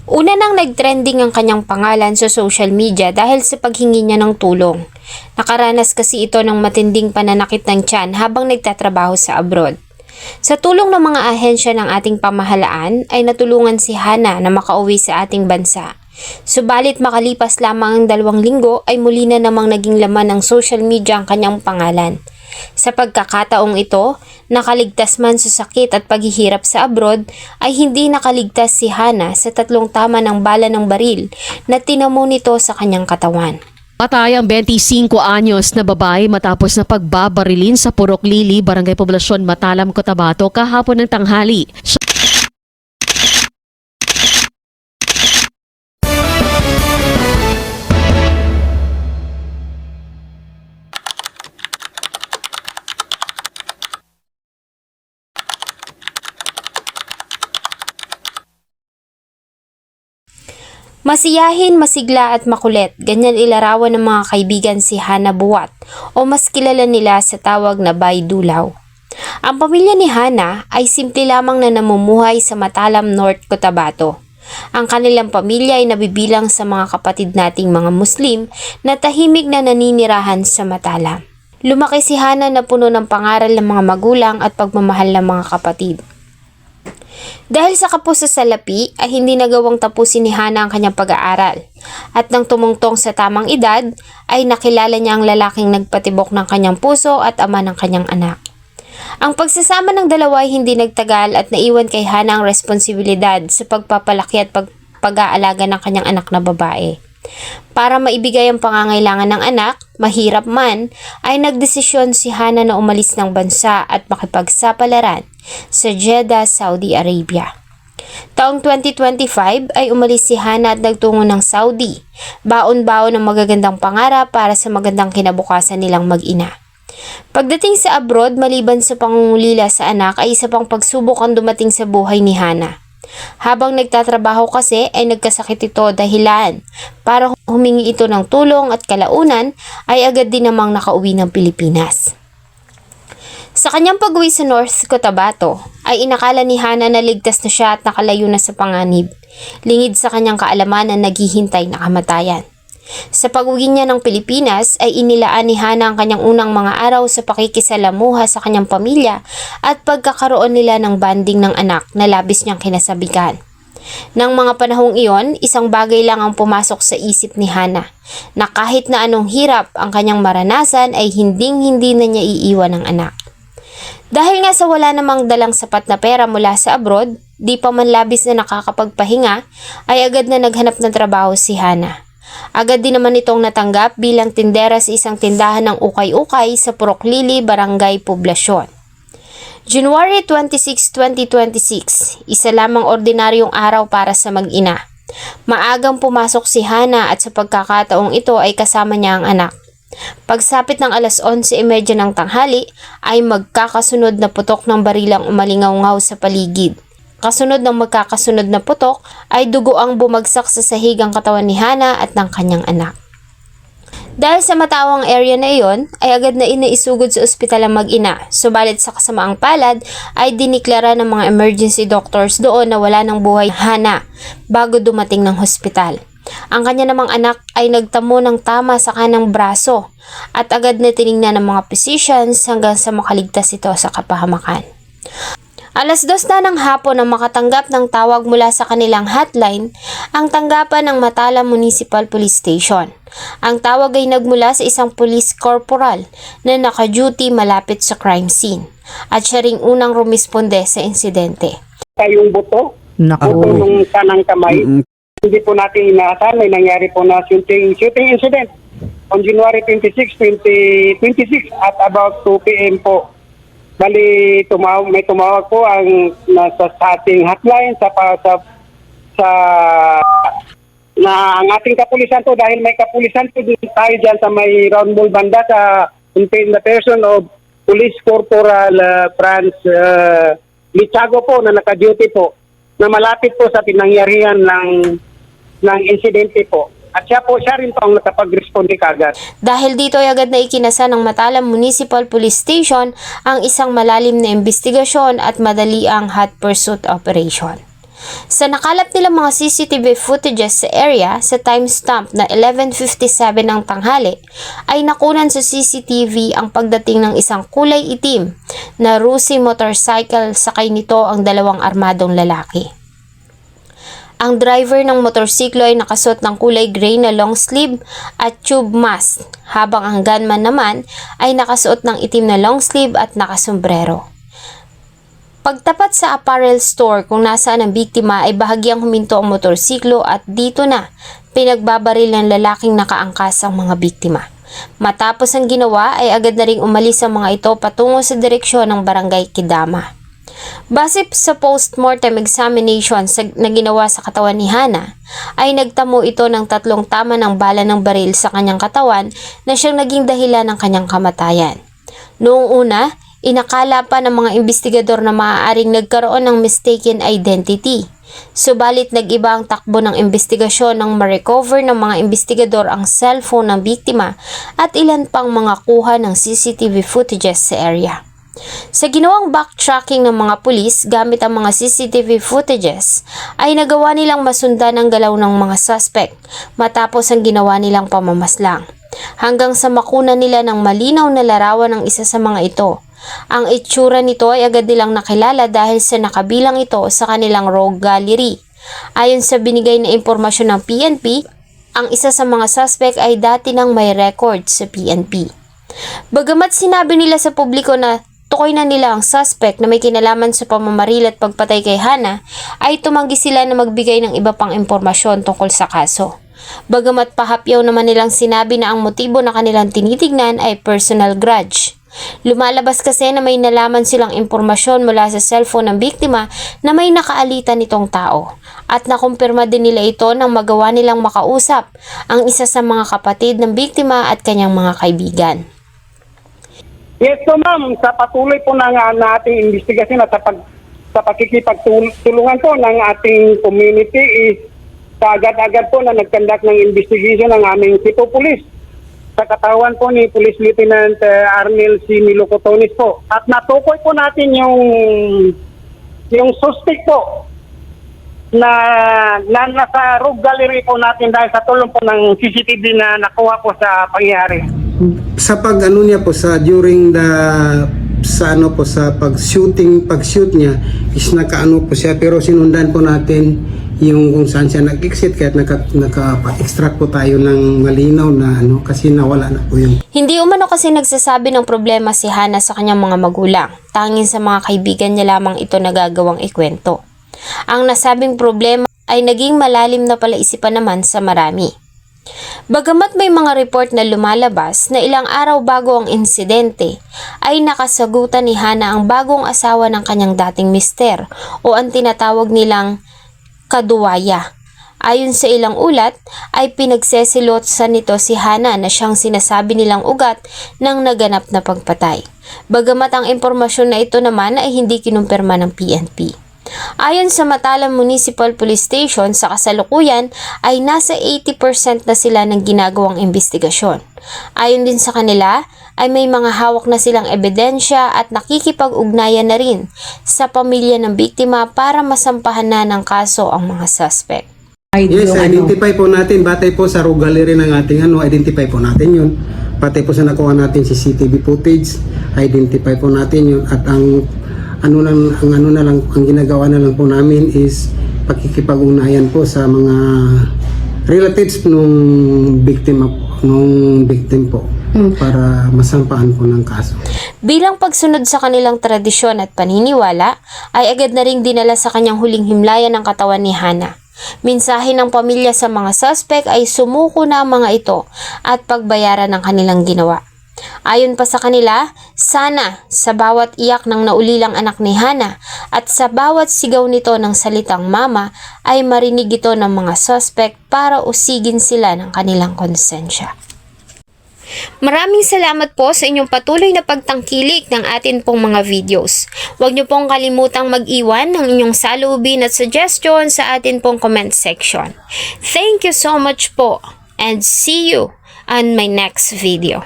Una nang nagtrending ang kanyang pangalan sa social media dahil sa paghingi niya ng tulong. Nakaranas kasi ito ng matinding pananakit ng tiyan habang nagtatrabaho sa abroad. Sa tulong ng mga ahensya ng ating pamahalaan ay natulungan si Hana na makauwi sa ating bansa. Subalit makalipas lamang ang 2 linggo ay muli na namang naging laman ng social media ang kanyang pangalan. Sa pagkakataong ito, nakaligtas man sa sakit at paghihirap sa abroad, ay hindi nakaligtas si Hana sa 3 tama ng bala ng baril na tinamo nito sa kanyang katawan. Patay ang 25 anyos na babae matapos na pagbabarilin sa Purok Lili, Barangay Poblasyon, Matalam, Cotabato kahapon ng tanghali. Masiyahin, masigla at makulit, ganyan ilarawan ng mga kaibigan si Hana Buwat o mas kilala nila sa tawag na Bay Dulaw. Ang pamilya ni Hana ay simple lamang na namumuhay sa Matalam, North Cotabato. Ang kanilang pamilya ay nabibilang sa mga kapatid nating mga Muslim na tahimik na naninirahan sa Matalam. Lumaki si Hana na puno ng pangaral ng mga magulang at pagmamahal ng mga kapatid. Dahil sa kapos sa salapi ay hindi nagawang tapusin ni Hana ang kanyang pag-aaral at nang tumungtong sa tamang edad ay nakilala niya ang lalaking nagpatibok ng kanyang puso at ama ng kanyang anak. Ang pagsasama ng dalawa ay hindi nagtagal at naiwan kay Hana ang responsibilidad sa pagpapalaki at pag-aalaga ng kanyang anak na babae. Para maibigay ang pangangailangan ng anak, mahirap man, ay nagdesisyon si Hana na umalis ng bansa at makipagsapalaran sa Jeddah, Saudi Arabia. Taong 2025 ay umalis si Hana at nagtungo ng Saudi, baon-baon ng magagandang pangarap para sa magandang kinabukasan nilang mag-ina. Pagdating sa abroad, maliban sa pangungulila sa anak ay isa pang pagsubok ang dumating sa buhay ni Hana. Habang nagtatrabaho kasi ay nagkasakit ito dahilan para humingi ito ng tulong at kalaunan ay agad din namang nakauwi ng Pilipinas. Sa kanyang pag-uwi sa North Cotabato ay inakala ni Hana na ligtas na siya at nakalayo na sa panganib, lingid sa kanyang kaalaman na naghihintay na kamatayan. Sa pag-uwi niya ng Pilipinas ay inilaan ni Hana ang kanyang unang mga araw sa pakikisalamuha sa kanyang pamilya at pagkakaroon nila ng banding ng anak na labis niyang kinasabikan. Nang mga panahong iyon, isang bagay lang ang pumasok sa isip ni Hana, na kahit na anong hirap ang kanyang maranasan ay hinding-hindi na niya iiwan ang anak. Dahil nga sa wala namang dalang sapat na pera mula sa abroad, di pa man labis na nakakapagpahinga, ay agad na naghanap ng trabaho si Hana. Agad din naman itong natanggap bilang tindera sa isang tindahan ng ukay-ukay sa Purok Lili, Barangay Poblasyon. January 26, 2026, isa lamang ordinaryong araw para sa mag-ina. Maagang pumasok si Hana at sa pagkakataong ito ay kasama niya ang anak. Pagsapit ng alas 11:30 ng tanghali ay magkakasunod na putok ng barilang umalingaw-ngaw sa paligid. Kasunod ng magkakasunod na putok ay dugo ang bumagsak sa sahig ang katawan ni Hana at ng kanyang anak. Dahil sa matawang area na iyon ay agad na inaisugod sa ospital ang mag-ina, subalit sa kasamaang palad ay diniklara ng mga emergency doctors doon na wala ng buhay Hana bago dumating ng hospital. Ang kanya namang anak ay nagtamo ng tama sa kanang braso at agad na tiningnan ng mga physicians hanggang sa makaligtas ito sa kapahamakan. Alas 2 na ng hapon nang makatanggap ng tawag mula sa kanilang hotline ang tanggapan ng Matalam Municipal Police Station. Ang tawag ay nagmula sa isang police corporal na naka-duty malapit sa crime scene at siya ring unang rumisponde sa insidente. Yung buto ng kanang kamay. Hindi po natin inaasahan, may nangyari po na shooting incident on January 26, 2026 at about 2 p.m. po. Bali, may tumawag po ang nasa ating hotline na ang ating kapulisan po dahil may kapulisan po din tayo dyan sa may round ball banda in the person of Police Corporal Franz Lichago po na naka-duty po na malapit po sa pinangyarihan ng insidente po. At siya rin po ang nakapag-responde kagad. Dahil dito ay agad na ikinasa ng Matalam Municipal Police Station ang isang malalim na investigasyon at madali ang hot pursuit operation. Sa nakalap nilang mga CCTV footages sa area sa timestamp na 11:57 ng tanghali, ay nakunan sa CCTV ang pagdating ng isang kulay itim na Rusi motorcycle, sakay nito ang dalawang armadong lalaki. Ang driver ng motorsiklo ay nakasuot ng kulay gray na long sleeve at tube mask, habang ang gunman naman ay nakasuot ng itim na long sleeve at nakasombrero. Pagtapat sa apparel store kung nasaan ang biktima ay bahagyang huminto ang motorsiklo at dito na pinagbabaril ng lalaking nakaangkas ang mga biktima. Matapos ang ginawa ay agad na ring umalis ang mga ito patungo sa direksyon ng barangay Kidama. Base sa post-mortem examination na ginawa sa katawan ni Hana, ay nagtamo ito ng 3 tama ng bala ng baril sa kanyang katawan na siyang naging dahilan ng kanyang kamatayan. Noong una, inakala pa ng mga investigador na maaaring nagkaroon ng mistaken identity. Subalit nag-iba ang takbo ng investigasyon nang ma-recover ng mga investigador ang cellphone ng biktima at ilan pang mga kuha ng CCTV footages sa area. Sa ginawang backtracking ng mga pulis gamit ang mga CCTV footages, ay nagawa nilang masundan ang galaw ng mga suspect matapos ang ginawa nilang pamamaslang. Hanggang sa makunan nila ng malinaw na larawan ng isa sa mga ito. Ang itsura nito ay agad nilang nakilala dahil sa nakabilang ito sa kanilang rogue gallery. Ayon sa binigay na impormasyon ng PNP, ang isa sa mga suspect ay dati nang may record sa PNP. Bagamat sinabi nila sa publiko na tukoy na nila ang suspect na may kinalaman sa pamamaril at pagpatay kay Hana, ay tumanggi sila na magbigay ng iba pang impormasyon tungkol sa kaso. Bagamat pahapyaw naman nilang sinabi na ang motibo na kanilang tinitignan ay personal grudge. Lumalabas kasi na may nalaman silang impormasyon mula sa cellphone ng biktima na may nakaalitan nitong tao at nakumpirma din nila ito nang magawa nilang makausap ang isa sa mga kapatid ng biktima at kanyang mga kaibigan. Yes po ma'am, sa patuloy po ng ating investigasyon at sa pakikipagtulungan po ng ating community is kaagad-agad po na nagkandak ng investigation ng aming Cebu Police sa katawan po ni Police Lieutenant Arnel C. Milocotonis po. At natukoy po natin yung suspect po na nasa rogue gallery po natin dahil sa tulong po ng CCTV na nakuha po sa pangyayari. Sa niya po sa during the sa pag-shoot niya is nakaano po siya, pero sinundan po natin yung kung saan siya nag-exit kaya naka-extract po tayo ng malinaw na kasi nawala na po yung. Hindi umano kasi nagsasabi ng problema si Hana sa kanyang mga magulang. Tanging sa mga kaibigan niya lamang ito nagagawang ikwento. Ang nasabing problema ay naging malalim na palaisipan naman sa marami. Bagamat may mga report na lumalabas na ilang araw bago ang insidente, ay nakasagutan ni Hana ang bagong asawa ng kanyang dating mister o ang tinatawag nilang kaduwaya. Ayon sa ilang ulat, ay pinagsesilotsan nito si Hana na siyang sinasabi nilang ugat ng naganap na pagpatay. Bagamat ang impormasyon na ito naman ay hindi kinumpirma ng PNP. Ayon sa Matalam Municipal Police Station, sa kasalukuyan ay nasa 80% na sila ng ginagawang investigasyon. Ayon din sa kanila ay may mga hawak na silang ebidensya at nakikipag-ugnayan na rin sa pamilya ng biktima para masampahan na ng kaso ang mga suspect. Yes, identify po natin, batay po sa rogue gallery ng ating identify po natin yun. Batay po sa nakuha natin CCTV footage, identify po natin yun. At ang ginagawa na lang po namin is pakikipag-ugnayan po sa mga relatives nung victim po para masampahan po ng kaso. Bilang pagsunod sa kanilang tradisyon at paniniwala, ay agad na ring dinala sa kanyang huling himlayan ng katawan ni Hana. Mensahe ng pamilya sa mga suspect ay sumuko na ang mga ito at pagbayaran ng kanilang ginawa. Ayon pa sa kanila, sana sa bawat iyak ng naulilang anak ni Hana at sa bawat sigaw nito ng salitang mama ay marinig ito ng mga suspect para usigin sila ng kanilang konsensya. Maraming salamat po sa inyong patuloy na pagtangkilik ng atin pong mga videos. Huwag niyo pong kalimutang mag-iwan ng inyong saloobin at suggestion sa atin pong comment section. Thank you so much po and see you on my next video.